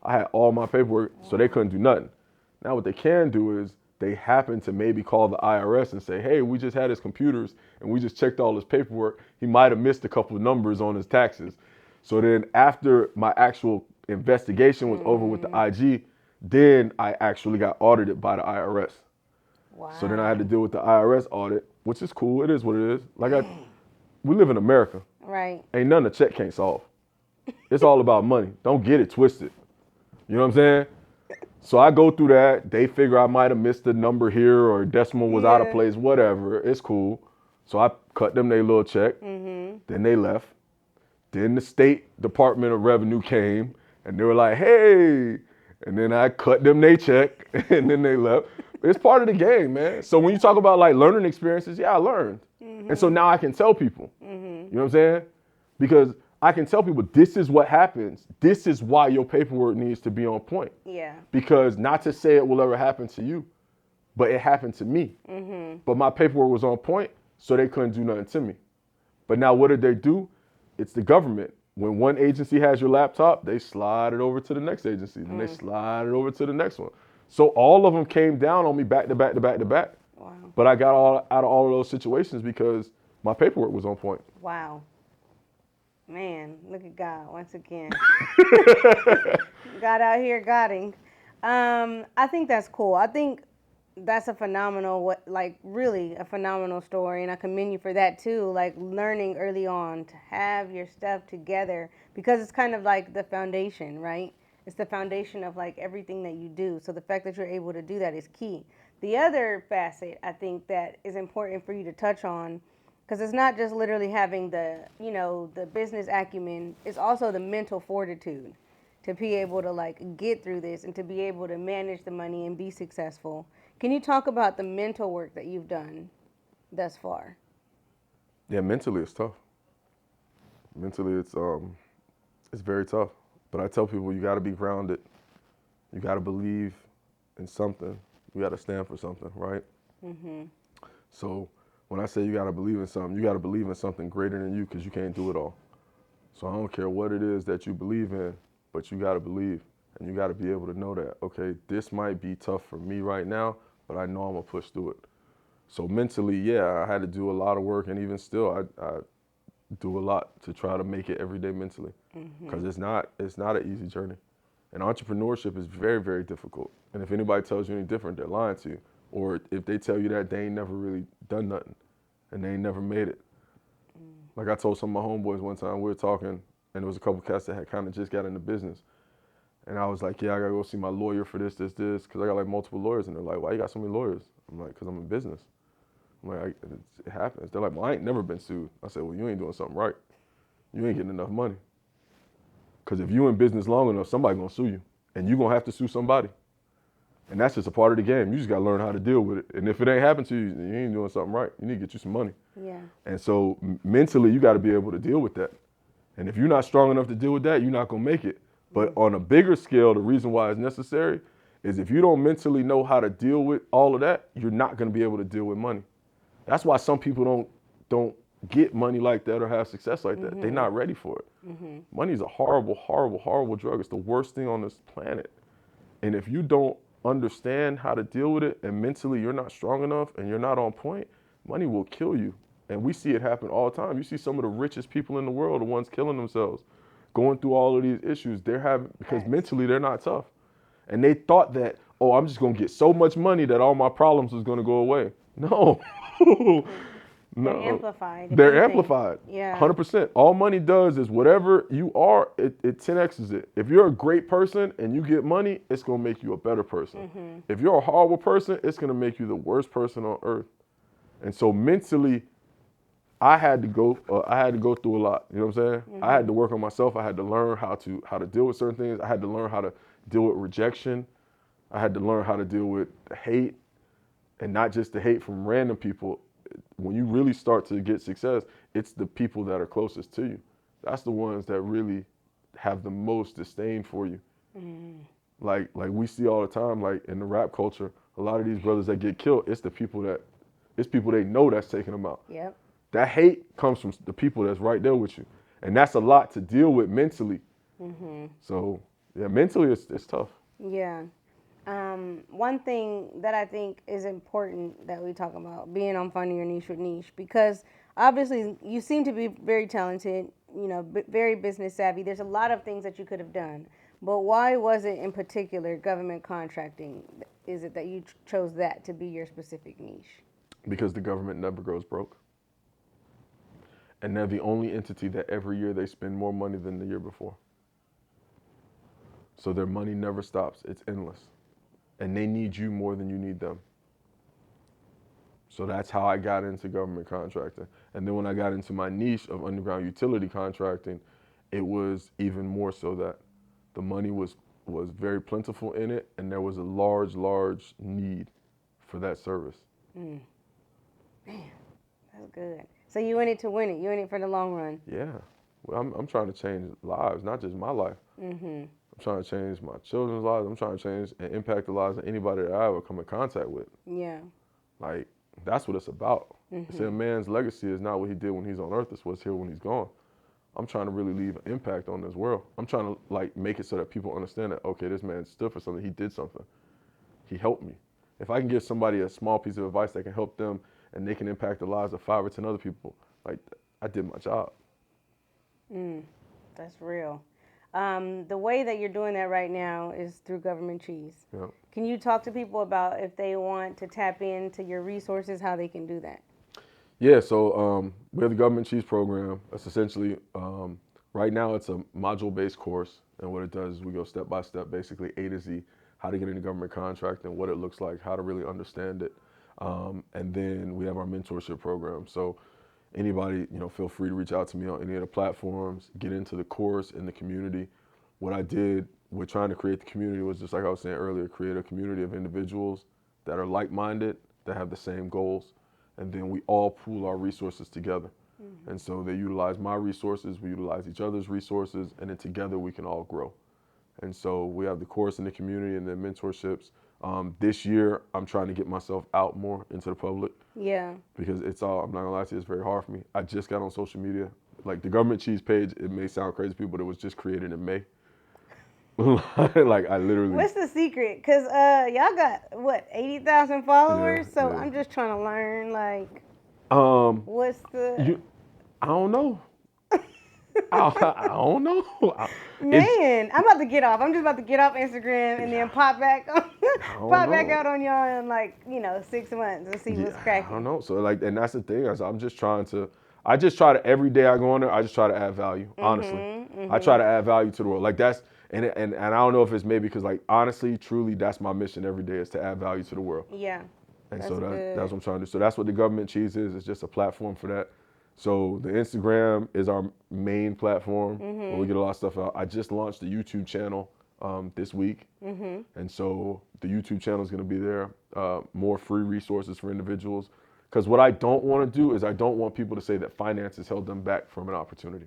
I had all my paperwork, so they couldn't do nothing. Now what they can do is they happen to maybe call the IRS and say, hey, we just had his computers and we just checked all his paperwork. He might have missed a couple of numbers on his taxes. So then after my actual investigation was over with the IG, then I actually got audited by the IRS. Wow. So then I had to deal with the IRS audit, which is cool. It is what it is. We live in America. Right. Ain't nothing a check can't solve. It's all about money. Don't get it twisted. You know what I'm saying? So I go through that. They figure I might have missed a number here or decimal was out of place, whatever. It's cool. So I cut them their little check. Then they left. Then the State Department of Revenue came and they were like, hey. And then I cut them their check and then they left. It's part of the game, man. So when you talk about like learning experiences, yeah, I learned. And so now I can tell people. You know what I'm saying? Because I can tell people this is what happens. This is why your paperwork needs to be on point. Yeah. Because not to say it will ever happen to you, but it happened to me. But my paperwork was on point, so they couldn't do nothing to me. But now what did they do? It's the government. When one agency has your laptop, they slide it over to the next agency. Then they slide it over to the next one. So all of them came down on me back to back to back to back. Wow. But I got out of all of those situations because my paperwork was on point. Wow. Man, look at God once again. God out here guiding. I think that's cool. I think that's a phenomenal, really a phenomenal story, and I commend you for that too. Like learning early on to have your stuff together because it's kind of like the foundation, right? It's the foundation of like everything that you do. So the fact that you're able to do that is key. The other facet I think that is important for you to touch on. Because it's not just literally having the business acumen, it's also the mental fortitude to be able to like get through this and to be able to manage the money and be successful. Can you talk about the mental work that you've done thus far? Yeah, mentally it's tough. Mentally it's very tough. But I tell people you got to be grounded. You got to believe in something. You got to stand for something, right? So when I say you got to believe in something, you got to believe in something greater than you because you can't do it all. So I don't care what it is that you believe in, but you got to believe. And you got to be able to know that, okay, this might be tough for me right now, but I know I'm going to push through it. So mentally, yeah, I had to do a lot of work. And even still, I do a lot to try to make it every day mentally. Because it's not an easy journey. And entrepreneurship is very, very difficult. And if anybody tells you any different, they're lying to you. Or if they tell you that, they ain't never really done nothing. And they ain't never made it. Like I told some of my homeboys one time, we were talking, and there was a couple cats that had kind of just got into business. And I was like, yeah, I gotta go see my lawyer for this, because I got like multiple lawyers. And they're like, why you got so many lawyers? I'm like, because I'm in business. I'm like, it happens. They're like, well, I ain't never been sued. I said, well, you ain't doing something right. You ain't getting enough money. Because if you in business long enough, somebody gonna sue you. And you gonna have to sue somebody. And that's just a part of the game. You just gotta learn how to deal with it. And if it ain't happened to you, you ain't doing something right. You need to get you some money. Yeah. And so mentally, you gotta be able to deal with that. And if you're not strong enough to deal with that, you're not gonna make it. But on a bigger scale, the reason why it's necessary is if you don't mentally know how to deal with all of that, you're not gonna be able to deal with money. That's why some people don't get money like that or have success like that. They're not ready for it. Money is a horrible, horrible, horrible drug. It's the worst thing on this planet. And if you don't understand how to deal with it and mentally you're not strong enough and you're not on point, money will kill you. And we see it happen all the time. You see some of the richest people in the world, the ones killing themselves, going through all of these issues. They're having, because mentally they're not tough. And they thought that, oh, I'm just gonna get so much money that all my problems was gonna go away. No. No. They're amplified. They're amplified. Yeah. 100%. All money does is whatever you are, it 10x's it. If you're a great person and you get money, it's going to make you a better person. If you're a horrible person, it's going to make you the worst person on earth. And so mentally, I had to go through a lot. You know what I'm saying? I had to work on myself. I had to learn how to deal with certain things. I had to learn how to deal with rejection. I had to learn how to deal with hate, and not just the hate from random people. When you really start to get success, it's the people that are closest to you. That's the ones that really have the most disdain for you. Like we see all the time, like in the rap culture, a lot of these brothers that get killed, it's people they know that's taking them out. Yep. That hate comes from the people that's right there with you. And that's a lot to deal with mentally. So yeah, mentally it's tough. Yeah. One thing that I think is important that we talk about, being on Finding Your Niche with Neish, because obviously you seem to be very talented, very business savvy. There's a lot of things that you could have done, but why was it in particular government contracting? Is it that you chose that to be your specific niche? Because the government never goes broke. And they're the only entity that every year they spend more money than the year before. So their money never stops. It's endless. And they need you more than you need them. So that's how I got into government contracting. And then when I got into my niche of underground utility contracting, it was even more so that the money was very plentiful in it, and there was a large, large need for that service. Man, that's good. So you in it to win it. You in it for the long run. Yeah. Well, I'm trying to change lives, not just my life. I'm trying to change my children's lives. I'm trying to change and impact the lives of anybody that I ever come in contact with. Yeah. Like, that's what it's about. It's a man's legacy is not what he did when he's on earth, it's what's here when he's gone. I'm trying to really leave an impact on this world. I'm trying to like make it so that people understand that, okay, this man stood for something. He did something. He helped me. If I can give somebody a small piece of advice that can help them and they can impact the lives of 5 or 10 other people, like, I did my job. That's real. The way that you're doing that right now is through Government Cheese. Yeah. Can you talk to people about if they want to tap into your resources, how they can do that? Yeah, so we have the Government Cheese program. That's essentially, right now it's a module-based course. And what it does is we go step by step, basically A to Z, how to get into government contracting, what it looks like, how to really understand it. And then we have our mentorship program. So anybody, feel free to reach out to me on any of the platforms, get into the course in the community. What I did with trying to create the community was just like I was saying earlier, create a community of individuals that are like-minded, that have the same goals, and then we all pool our resources together. And so they utilize my resources, we utilize each other's resources, and then together we can all grow. And so we have the course in the community and then mentorships This year, I'm trying to get myself out more into the public Yeah. because I'm not gonna lie to you, it's very hard for me. I just got on social media. Like the government cheese page, it may sound crazy to people, but it was just created in May. Like I literally, What's the secret? Cause y'all got what 80,000 yeah, followers. So yeah. I'm just trying to learn like what's the You, I don't know. I don't know. It's, man. I'm about to get off. I'm just about to get off Instagram and then pop back on, I don't pop back know. out on y'all in like 6 months and see what's Yeah, I don't cracking. know. So like, and that's the thing. I'm just trying to. I just try to every day I go on there. I just try to add value. Honestly, I try to add value to the world. Like that's and I don't know if it's maybe because like honestly, truly, that's my mission every day is to add value to the world. Yeah, And that's so that's good. what I'm trying to do. So that's what the government cheese is. It's just a platform for that. So the Instagram is our main platform where we get a lot of stuff out. I just launched the YouTube channel this week, and so the YouTube channel is going to be there. More free resources for individuals. Because what I don't want to do is I don't want people to say that finances held them back from an opportunity.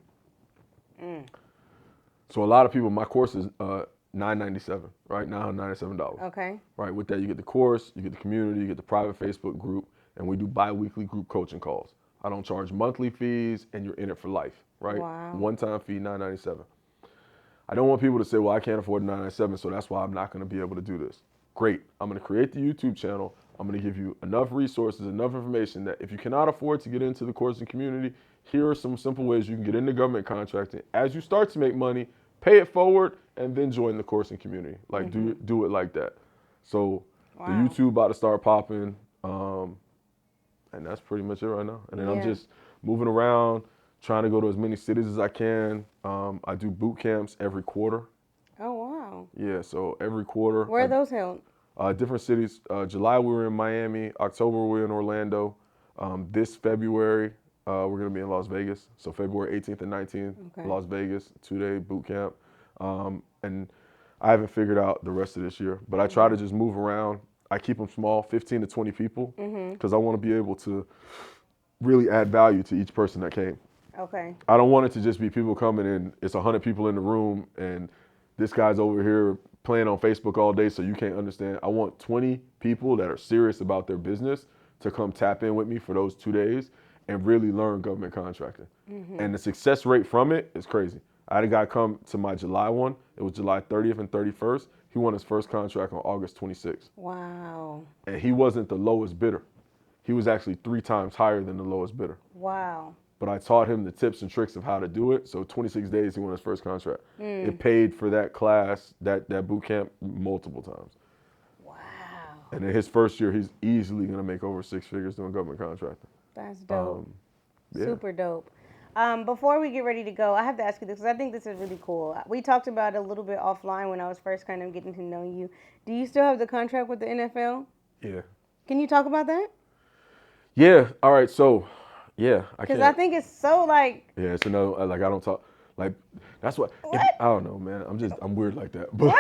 So a lot of people, my course is $9.97 right now, $97. Okay. Right, with that you get the course, you get the community, you get the private Facebook group, and we do bi-weekly group coaching calls. I don't charge monthly fees, and you're in it for life, right? Wow. One-time fee, $9.97. I don't want people to say, well, I can't afford $9.97, so that's why I'm not going to be able to do this. Great, I'm going to create the YouTube channel. I'm going to give you enough resources, enough information that if you cannot afford to get into the course and community, here are some simple ways you can get into government contracting. As you start to make money, pay it forward, and then join the course and community. Like do it like that. So the Wow. YouTube about to start popping, and that's pretty much it right now. And then I'm Yeah. just moving around, trying to go to as many cities as I can. I do boot camps every quarter. Oh wow. Yeah, so every quarter. Where are those held? Different cities. July we were in Miami. October we were in Orlando. This February we're gonna be in Las Vegas. So February 18th and 19th, Okay. Las Vegas, 2-day boot camp. And I haven't figured out the rest of this year, but I try to just move around. I keep them small, 15 to 20 people, because I want to be able to really add value to each person that came. Okay. I don't want it to just be people coming in. It's 100 people in the room, and this guy's over here playing on Facebook all day, so you can't understand. I want 20 people that are serious about their business to come tap in with me for those 2 days and really learn government contracting. And the success rate from it is crazy. I had a guy come to my July one. It was July 30th and 31st. He won his first contract on August 26th. Wow. And he wasn't the lowest bidder. He was actually 3 times higher than the lowest bidder. Wow. But I taught him the tips and tricks of how to do it. So 26 days, he won his first contract. It paid for that class, that boot camp multiple times. Wow. And in his first year, he's easily going to make over 6 figures doing government contracting. That's dope. Yeah. Super dope. Before we get ready to go, I have to ask you this because I think this is really cool. We talked about it a little bit offline when I was first kind of getting to know you. Do you still have the contract with the NFL? Yeah. Can you talk about that? Yeah. All right. So, yeah, I Because can't. I think it's so like. Yeah, it's another, like, I don't talk, like, that's what, What? I don't know, man. I'm weird like that. But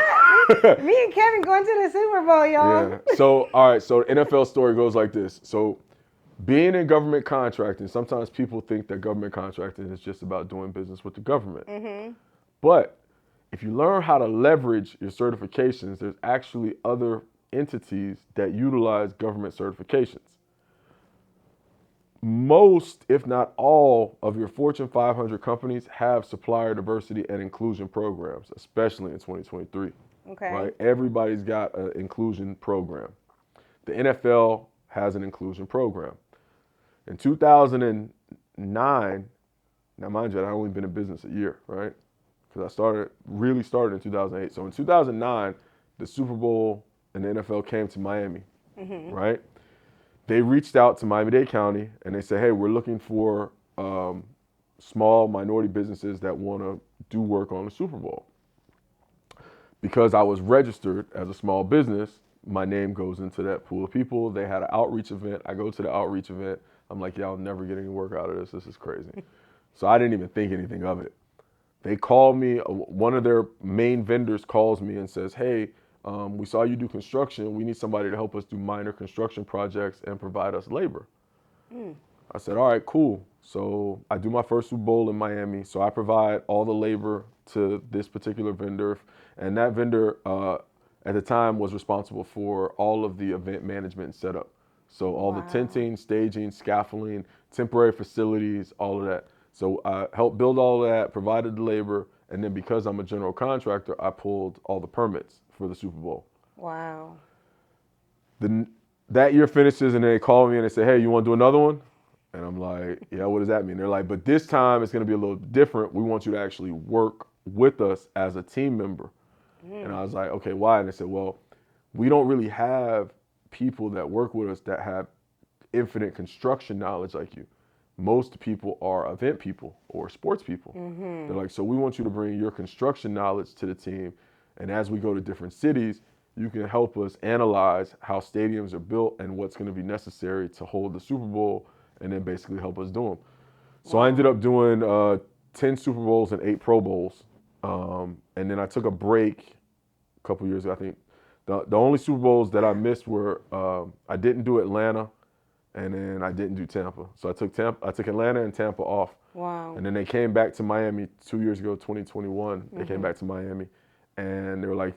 Me and Kevin going to the Super Bowl, y'all. yeah. So, all right. So, the NFL story goes like this. So, being in government contracting, sometimes people think that government contracting is just about doing business with the government. But if you learn how to leverage your certifications, there's actually other entities that utilize government certifications. Most, if not all, of your Fortune 500 companies have supplier diversity and inclusion programs, especially in 2023. Okay. Right? Everybody's got an inclusion program. The NFL has an inclusion program. In 2009, now mind you, I'd only been in business a year, right? Because I really started in 2008. So in 2009, the Super Bowl and the NFL came to Miami, right? They reached out to Miami-Dade County and they said, hey, we're looking for small minority businesses that want to do work on the Super Bowl. Because I was registered as a small business, my name goes into that pool of people. They had an outreach event. I go to the outreach event. I'm like, yeah, I'll never get any work out of this. This is crazy. So I didn't even think anything of it. They called me. One of their main vendors calls me and says, hey, we saw you do construction. We need somebody to help us do minor construction projects and provide us labor. I said, all right, cool. So I do my first Super Bowl in Miami. So I provide all the labor to this particular vendor. And that vendor at the time was responsible for all of the event management and setup. So all the tenting, staging, scaffolding, temporary facilities, all of that. So I helped build all of that, provided the labor, and then because I'm a general contractor, I pulled all the permits for the Super Bowl. Wow. That year finishes, and they call me and they say, "Hey, you want to do another one?" And I'm like, "Yeah, what does that mean?" They're like, "But this time it's going to be a little different. We want you to actually work with us as a team member." And I was like, "Okay, why?" And they said, "Well, we don't really have people that work with us that have infinite construction knowledge like you. Most people are event people or sports people." They're like, "So we want you to bring your construction knowledge to the team. And as we go to different cities, you can help us analyze how stadiums are built and what's going to be necessary to hold the Super Bowl and then basically help us do them." So I ended up doing 10 Super Bowls and 8 Pro Bowls. And then I took a break a couple years ago. I think the only Super Bowls that I missed were I didn't do Atlanta and then I didn't do Tampa. So I took Atlanta and Tampa off. Wow. And then they came back to Miami 2 years ago, 2021. They came back to Miami and they were like,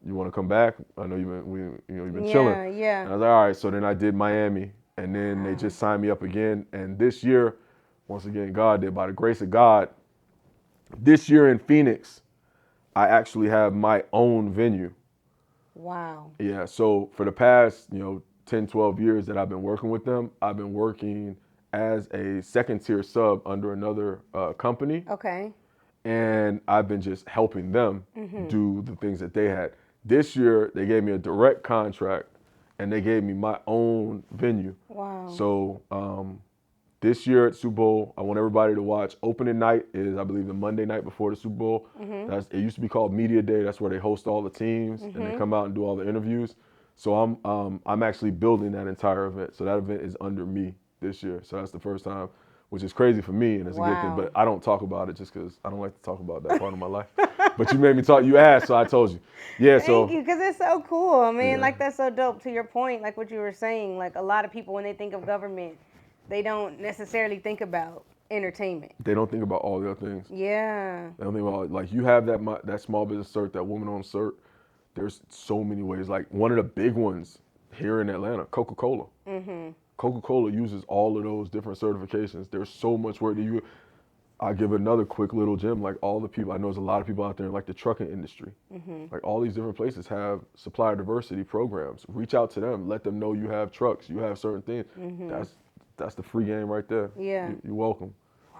"You want to come back? I know you've been chilling." Yeah. And I was like, "All right." So then I did Miami, and then they just signed me up again. And this year, once again, God did, by the grace of God, this year in Phoenix, I actually have my own venue. Wow. Yeah. So for the past 10, 12 years that I've been working with them, I've been working as a second tier sub under another company. Okay. And I've been just helping them do the things that they had. This year, they gave me a direct contract, and they gave me my own venue. Wow. So this year at Super Bowl, I want everybody to watch. Opening night is, I believe, the Monday night before the Super Bowl. It used to be called Media Day. That's where they host all the teams, and they come out and do all the interviews. So I'm actually building that entire event. So that event is under me this year. So that's the first time, which is crazy for me, and it's a good thing. But I don't talk about it just because I don't like to talk about that part of my life. But you made me talk. You asked, so I told you. Yeah. Thank you, because it's so cool. I mean, Yeah. like, that's so dope. To your point, like what you were saying, like a lot of people, when they think of government, they don't necessarily think about entertainment. They don't think about all the other things. Yeah. They don't think about, like, you have that small business cert, that woman-owned cert. There's so many ways. Like, one of the big ones here in Atlanta, Coca-Cola. Coca-Cola uses all of those different certifications. There's so much work that you. I'll give another quick little gem. Like, all the people, I know there's a lot of people out there in like the trucking industry. Like, all these different places have supplier diversity programs. Reach out to them. Let them know you have trucks. You have certain things. That's the free game right there. Yeah. You're welcome.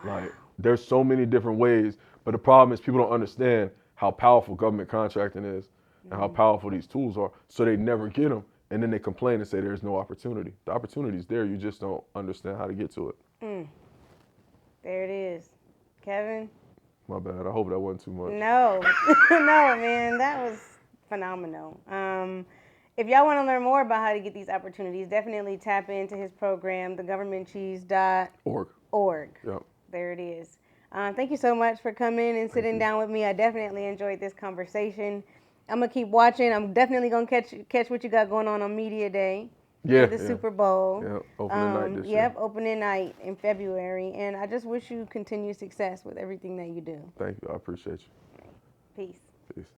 Like, there's so many different ways, but the problem is people don't understand how powerful government contracting is and how powerful these tools are, so they never get them, and then they complain and say there's no opportunity. The opportunity's there, you just don't understand how to get to it. There it is. Kevin? My bad. I hope that wasn't too much. No. No, man. That was phenomenal. If y'all want to learn more about how to get these opportunities, definitely tap into his program, thegovernmentcheese.org. Yep. There it is. Thank you so much for coming and sitting down with me. I definitely enjoyed this conversation. I'm going to keep watching. I'm definitely going to catch what you got going on Media Day. Yeah. The Super Bowl. Yeah. Opening night this year. Yep, opening night in February. And I just wish you continued success with everything that you do. Thank you. I appreciate you. Peace. Peace.